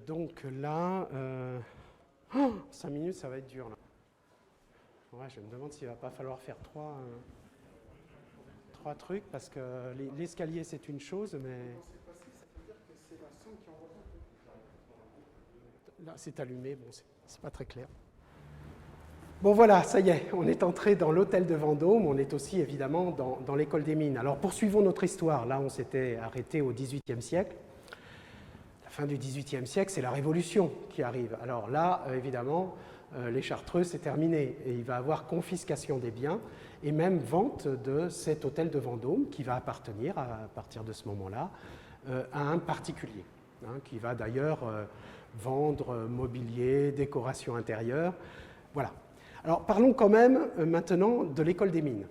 Donc là, 5 minutes, ça va être dur là. Ouais, je me demande s'il ne va pas falloir faire trois trucs parce que l'escalier c'est une chose, mais là c'est allumé, bon, c'est pas très clair. Bon voilà, ça y est, on est entré dans l'hôtel de Vendôme, on est aussi évidemment dans l'école des mines. Alors poursuivons notre histoire, là on s'était arrêté au XVIIIe siècle. La fin du XVIIIe siècle, c'est la Révolution qui arrive. Alors là, évidemment, les Chartreux, c'est terminé. Et il va y avoir confiscation des biens et même vente de cet hôtel de Vendôme qui va appartenir, à partir de ce moment-là, à un particulier, qui va d'ailleurs vendre mobilier, décoration intérieure. Voilà. Alors parlons quand même maintenant de l'école des mines.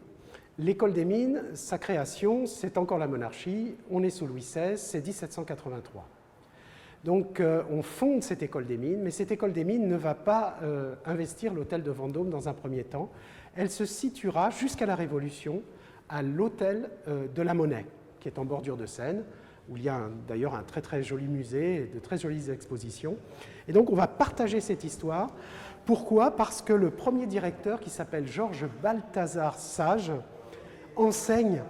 L'école des mines, sa création, c'est encore la monarchie, on est sous Louis XVI, c'est 1783. Donc on fonde cette école des mines, mais cette école des mines ne va pas investir l'hôtel de Vendôme dans un premier temps. Elle se situera jusqu'à la Révolution à l'hôtel de la Monnaie, qui est en bordure de Seine, où il y a d'ailleurs un très très joli musée et de très jolies expositions. Et donc on va partager cette histoire. Pourquoi? Parce que le premier directeur, qui s'appelle Georges Balthazar Sage, enseigne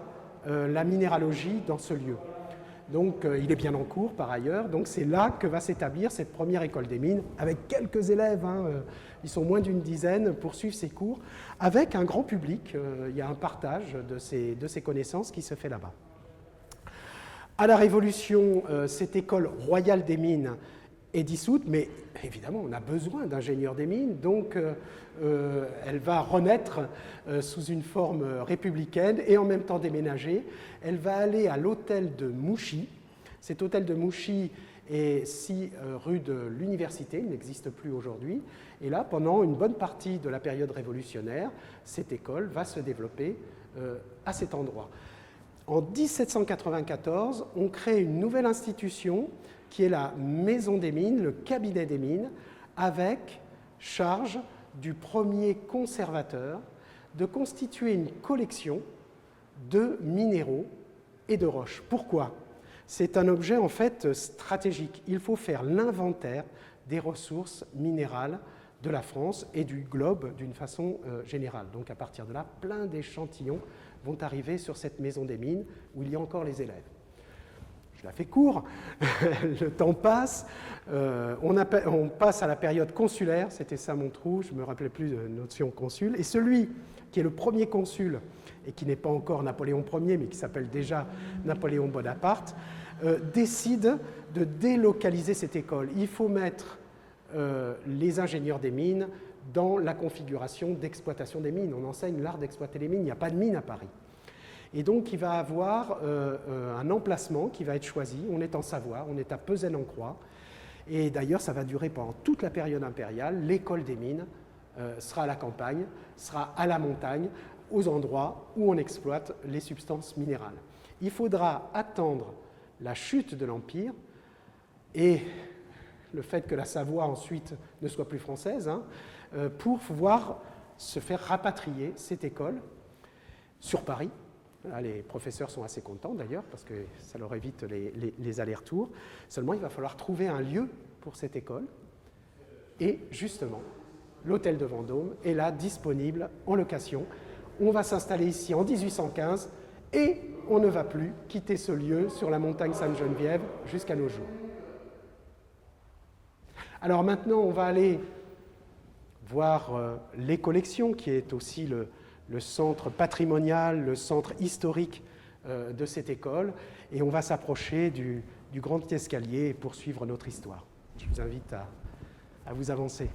la minéralogie dans ce lieu. Donc il est bien en cours par ailleurs, donc c'est là que va s'établir cette première école des mines, avec quelques élèves, ils sont moins d'une dizaine pour suivre ces cours, avec un grand public, il y a un partage de ces connaissances qui se fait là-bas. À la Révolution, cette école royale des mines est dissoute, mais évidemment on a besoin d'ingénieurs des mines, donc elle va renaître sous une forme républicaine et en même temps déménager. Elle va aller à l'hôtel de Mouchy. Cet hôtel de Mouchy est 6 rue de l'Université, il n'existe plus aujourd'hui. Et là, pendant une bonne partie de la période révolutionnaire, cette école va se développer à cet endroit. En 1794, on crée une nouvelle institution qui est la Maison des mines, le cabinet des mines, avec charge du premier conservateur de constituer une collection de minéraux et de roches. Pourquoi? C'est un objet en fait stratégique. Il faut faire l'inventaire des ressources minérales de la France et du globe d'une façon générale. Donc à partir de là, plein d'échantillons vont arriver sur cette maison des mines où il y a encore les élèves. Je la fais court, le temps passe, on passe à la période consulaire, c'était ça mon trou, je ne me rappelais plus de notion consul, et celui qui est le premier consul, et qui n'est pas encore Napoléon Ier, mais qui s'appelle déjà Napoléon Bonaparte, décide de délocaliser cette école. Il faut mettre les ingénieurs des mines dans la configuration d'exploitation des mines. On enseigne l'art d'exploiter les mines, il n'y a pas de mine à Paris. Et donc, il va avoir un emplacement qui va être choisi. On est en Savoie, on est à Pezen-en-Croix. Et d'ailleurs, ça va durer pendant toute la période impériale. L'école des mines sera à la campagne, sera à la montagne, aux endroits où on exploite les substances minérales. Il faudra attendre la chute de l'Empire et le fait que la Savoie ensuite ne soit plus française, pour pouvoir se faire rapatrier cette école sur Paris. Là, les professeurs sont assez contents d'ailleurs parce que ça leur évite les allers-retours. Seulement, il va falloir trouver un lieu pour cette école. Et justement, l'hôtel de Vendôme est là, disponible en location. On va s'installer ici en 1815 et on ne va plus quitter ce lieu sur la montagne Sainte-Geneviève jusqu'à nos jours. Alors maintenant, on va aller voir les collections, qui est aussi le centre patrimonial, le centre historique de cette école, et on va s'approcher du grand escalier et poursuivre notre histoire. Je vous invite à vous avancer.